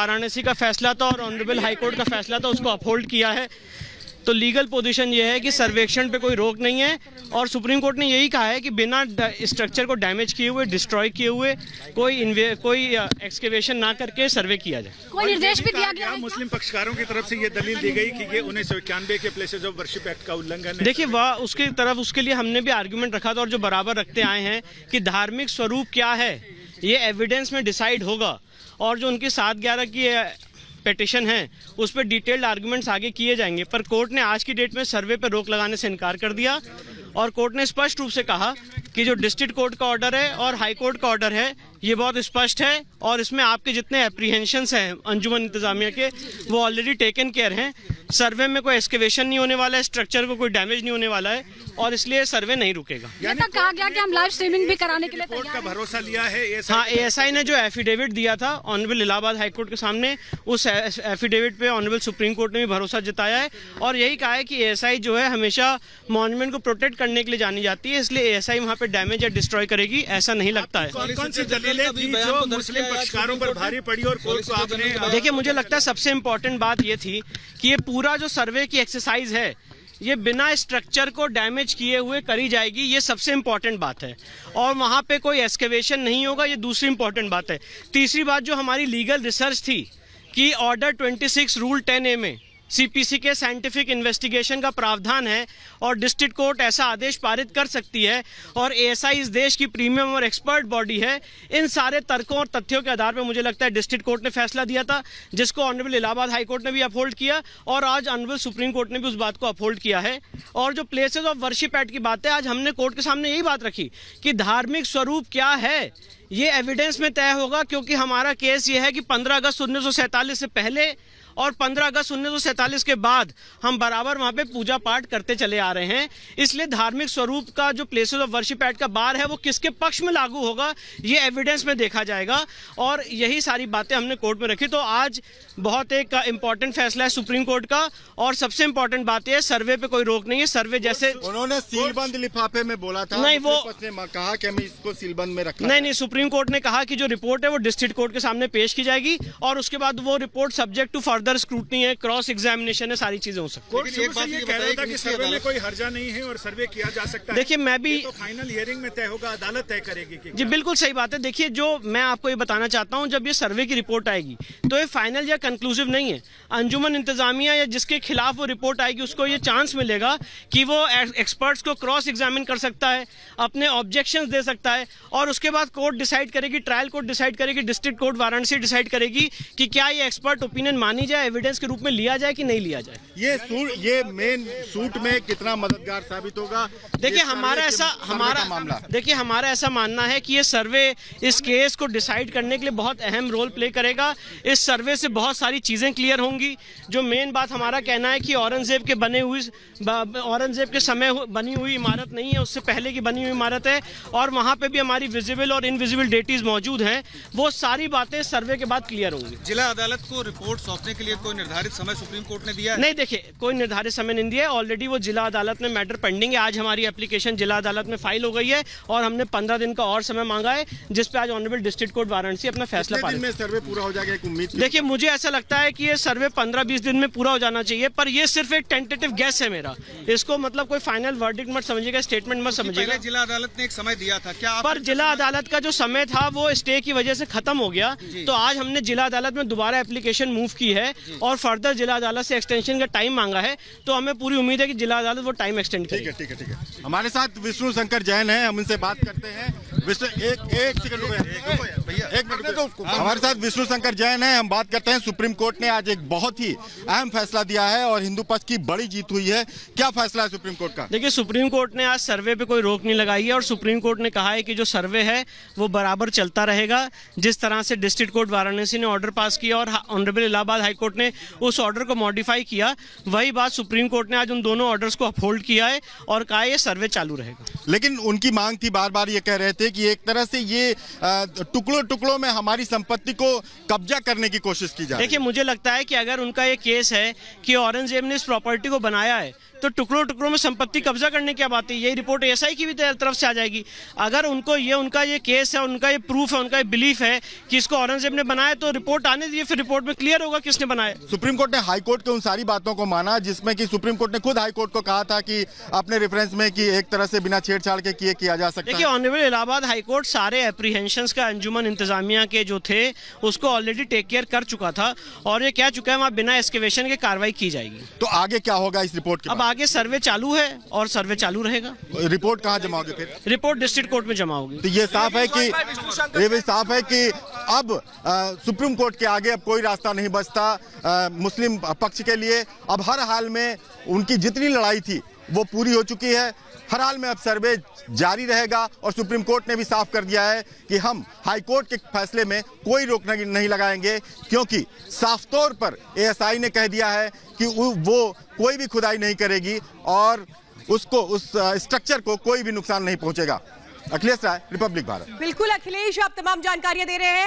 वाराणसी का फैसला था और ऑनरेबल हाई कोर्ट का फैसला था, उसको अपहोल्ड किया है। तो लीगल पोजीशन ये है कि सर्वेक्षण पे कोई रोक नहीं है और सुप्रीम कोर्ट ने यही कहा है कि बिना स्ट्रक्चर को डैमेज किए हुए, डिस्ट्रॉय किए हुए कोई एक्सकेवेशन ना करके सर्वे किया जाए। कोई निर्देश भी दिया गया है? मुस्लिम पक्षकारों की तरफ से ये दलील दी गई कि ये 1991 के प्लेसेस ऑफ वर्शिप एक्ट का उल्लंघन है। देखिए उसके लिए हमने भी आर्गुमेंट रखा था और जो बराबर रखते आए हैं कि धार्मिक स्वरूप क्या है ये एविडेंस में डिसाइड होगा और जो उनकी 7/11 की पिटीशन है उस पर डिटेल्ड आर्गुमेंट्स आगे किए जाएंगे। पर कोर्ट ने आज की डेट में सर्वे पर रोक लगाने से इनकार कर दिया और कोर्ट ने स्पष्ट रूप से कहा कि जो डिस्ट्रिक्ट कोर्ट का ऑर्डर है और हाई कोर्ट का ऑर्डर है ये बहुत स्पष्ट है और इसमें आपके जितने एप्रीहेंशंस हैं अंजुमन इंतजामिया के वो ऑलरेडी टेकन केयर हैं। सर्वे में कोई एक्सकेवेशन नहीं होने वाला है, स्ट्रक्चर को कोई डैमेज नहीं होने वाला है और इसलिए सर्वे नहीं रुकेगा। ये तक कहा गया कि हम लाइव स्ट्रीमिंग भी कराने के लिए कोर्ट का भरोसा लिया है। हाँ, एएसआई ने जो एफिडेविट दिया था ऑनरेबल इलाहाबाद हाई कोर्ट के सामने, उस एफिडेविट पे ऑनरेबल सुप्रीम कोर्ट ने भी भरोसा जताया है और यही कहा है कि एएसआई जो है हमेशा मॉन्यूमेंट को प्रोटेक्ट करने के लिए जानी जाती है, इसलिए एएसआई वहाँ पे डैमेज या डिस्ट्रॉय करेगी ऐसा नहीं लगता है। कौन सी दलीलें थी जो मुस्लिम पक्षकारों पर भारी पड़ी और कोर्ट को आपने? देखिए मुझे लगता है सबसे इम्पोर्टेंट बात ये थी कि ये पूरा जो सर्वे की एक्सरसाइज है ये बिना स्ट्रक्चर को डैमेज किए हुए करी जाएगी, ये सबसे इम्पोर्टेंट बात है और वहाँ पे कोई एक्सकेवेशन नहीं होगा, ये दूसरी इम्पोर्टेंट बात है। तीसरी बात जो हमारी लीगल रिसर्च थी कि ऑर्डर 26 रूल 10A में सीपीसी के साइंटिफिक इन्वेस्टिगेशन का प्रावधान है और डिस्ट्रिक्ट कोर्ट ऐसा आदेश पारित कर सकती है और एएसआई इस देश की प्रीमियम और एक्सपर्ट बॉडी है। इन सारे तर्कों और तथ्यों के आधार पर मुझे लगता है डिस्ट्रिक्ट कोर्ट ने फैसला दिया था जिसको ऑनरेबल इलाहाबाद हाई कोर्ट ने भी अपहोल्ड किया और आज ऑनरेबल सुप्रीम कोर्ट ने भी उस बात को अपहोल्ड किया है। और जो प्लेसेस ऑफ वर्शिप एक्ट की बात है, आज हमने कोर्ट के सामने यही बात रखी कि धार्मिक स्वरूप क्या है ये एविडेंस में तय होगा, क्योंकि हमारा केस ये है कि 15 अगस्त 1947 से पहले और 15 अगस्त 1947 के बाद हम बराबर वहाँ पे पूजा पाठ करते चले आ रहे हैं। इसलिए धार्मिक स्वरूप का जो प्लेसेस ऑफ वर्शिप एक्ट का बार है वो किसके पक्ष में लागू होगा ये एविडेंस में देखा जाएगा और यही सारी बातें हमने कोर्ट में रखी। तो आज बहुत एक इम्पॉर्टेंट फैसला है सुप्रीम कोर्ट का और सबसे इम्पोर्टेंट बात यह सर्वे पे कोई रोक नहीं है। सर्वे जैसे उन्होंने सीलबंद लिफाफे में बोला था, नहीं वो कहा कि हमें इसको सीलबंद में रखना नहीं, सुप्रीम कोर्ट ने कहा कि जो रिपोर्ट है वो डिस्ट्रिक्ट कोर्ट के सामने पेश की जाएगी और उसके बाद वो report subject to further scrutiny है, क्रॉस एग्जामिनेशन है, सारी चीजें हो सकती है। एक बात ये कह रहा था कि सर्वे में कोई हर्जा नहीं है और सर्वे किया जा सकता है। देखिए मैं भी तो फाइनल हियरिंग में तय होगा, अदालत तय करेगी जी, बिल्कुल सही बात है। देखिए जो मैं आपको ये बताना चाहता हूँ, जब ये सर्वे की रिपोर्ट आएगी तो ये फाइनल या कंक्लूसिव नहीं है। अंजुमन इंतजामिया या जिसके खिलाफ वो रिपोर्ट आएगी उसको ये चांस मिलेगा कि वो एक्सपर्ट्स को क्रॉस एग्जामिन कर सकता है, अपने ऑब्जेक्शंस दे सकता है और उसके बाद कोर्ट डिसाइड करेगी, ट्रायल कोर्ट डिसाइड करेगी, डिस्ट्रिक्ट कोर्ट वाराणसी डिसाइड करेगी कि क्या ये एक्सपर्ट ओपिनियन मानी जाए, एविडेंस के रूप में लिया जाए कि नहीं लिया जाए। ये मेन सूट में कितना मददगार साबित होगा? देखिए हमारा ऐसा मानना है कि ये सर्वे इस केस को डिसाइड करने के लिए बहुत अहम रोल प्ले करेगा। इस सर्वे से बहुत सारी चीजें क्लियर होंगी। जो मेन बात हमारा कहना है कि औरंगजेब के समय बनी हुई इमारत नहीं है, उससे पहले की बनी हुई इमारत है और वहाँ पे भी हमारी विजिबल और इनविजिबल डेटीज मौजूद हैं। वो सारी बातें सर्वे के बाद क्लियर होंगी। जिला अदालत को रिपोर्ट सौंपने के लिए कोई निर्धारित समय सुप्रीम कोर्ट ने दिया है? नहीं, देखिए कोई निर्धारित समय नहीं दिया है। ऑलरेडी वो जिला अदालत में मैटर पेंडिंग है। आज हमारी एप्लीकेशन जिला अदालत में फाइल हो गई है और हमने 15 दिन का और समय मांगा है, जिस पे आज ऑनरेबल डिस्ट्रिक्ट कोर्ट वाराणसी अपना फैसला पालेगा। में सर्वे पूरा हो जाएगा, एक उम्मीद? देखिए मुझे ऐसा लगता है कि ये सर्वे 15-20 दिन में पूरा हो जाना चाहिए, पर ये सिर्फ एक टेंटेटिव गेस है मेरा। इसको मतलब कोई फाइनल वर्डिक्ट मत समझिएगा, स्टेटमेंट मत समझिएगा। जिला अदालत ने एक समय दिया था क्या? पर जिला अदालत का जो समय था वो स्टे की वजह से खत्म हो गया, तो आज हमने जिला अदालत में दोबारा एप्लीकेशन मूव की है और फर्दर जिला अदालत से एक्सटेंशन का टाइम मांगा है। तो हमें पूरी उम्मीद है कि जिला अदालत वो टाइम एक्सटेंड करेगी। ठीक है। हमारे साथ विष्णु शंकर जैन है, हम इनसे बात करते हैं। एक सेकंड हमारे साथ विष्णु शंकर जैन है, हम बात करते हैं। सुप्रीम कोर्ट ने आज एक बहुत ही अहम फैसला दिया है और हिंदू पक्ष की बड़ी जीत हुई है। क्या फैसला है सुप्रीम कोर्ट का? देखिए सुप्रीम कोर्ट ने आज सर्वे पे कोई रोक नहीं लगाई है और सुप्रीम कोर्ट ने कहा है कि जो सर्वे है वो बराबर चलता रहेगा। जिस तरह से डिस्ट्रिक्ट कोर्ट वाराणसी ने ऑर्डर पास किया और ऑनरेबल इलाहाबाद हाई कोर्ट ने उस ऑर्डर को मॉडिफाई किया, वही बात सुप्रीम कोर्ट ने आज उन दोनों ऑर्डर्स को अपहोल्ड किया है और कहा ये सर्वे चालू रहेगा। लेकिन उनकी मांग थी, बार बार ये कह रहे थे कि एक तरह से ये टुकड़ों में हमारी संपत्ति को कब्जा करने की कोशिश की जाए। देखिए मुझे लगता है कि अगर उनका ये केस है कि औरंगजेब ने इस प्रॉपर्टी को बनाया है तो टुकड़ों टुकड़ों में संपत्ति कब्जा करने की बात है। यही रिपोर्ट एएसआई की भी तरफ से आ जाएगी। अगर उनको ये उनका ये केस है, उनका ये प्रूफ है, उनका ये बिलीफ है कि इसको औरंगजेब ने बनाया, तो रिपोर्ट आने दीजिए, फिर रिपोर्ट में क्लियर होगा किसने बनाया। सुप्रीम कोर्ट ने हाई कोर्ट की उन सारी बातों को माना जिसमें कि सुप्रीम कोर्ट ने खुद हाई कोर्ट को कहा था कि अपने रेफरेंस में कि एक तरह से बिना छेड़छाड़ के किया जा सकता देखिए, है। ऑनरेबल इलाहाबाद हाई कोर्ट सारे एप्रीहेंशंस का अंजुमन इंतजामिया के जो थे उसको ऑलरेडी टेक केयर कर चुका था और ये कह चुका है वहाँ बिना एक्सकेवेशन के कार्रवाई की जाएगी। तो आगे क्या होगा इस रिपोर्ट के अब आगे सर्वे चालू है और सर्वे चालू रहेगा। बाद? रिपोर्ट कहाँ जमा होगी फिर? रिपोर्ट डिस्ट्रिक्ट कोर्ट में जमा होगी। तो ये भी साफ है कि अब सुप्रीम कोर्ट के आगे अब कोई रास्ता नहीं बचता मुस्लिम पक्ष के लिए। अब हर हाल में उनकी जितनी लड़ाई थी वो पूरी हो चुकी है। हर हाल में अब सर्वे जारी रहेगा और सुप्रीम कोर्ट ने भी साफ कर दिया है कि हम हाई कोर्ट के फैसले में कोई रोक नहीं लगाएंगे, क्योंकि साफ तौर पर एएसआई ने कह दिया है कि वो कोई भी खुदाई नहीं करेगी और उसको उस स्ट्रक्चर को कोई भी नुकसान नहीं पहुंचेगा। अखिलेश राय, रिपब्लिक भारत। बिल्कुल अखिलेश, आप तमाम जानकारियां दे रहे हैं।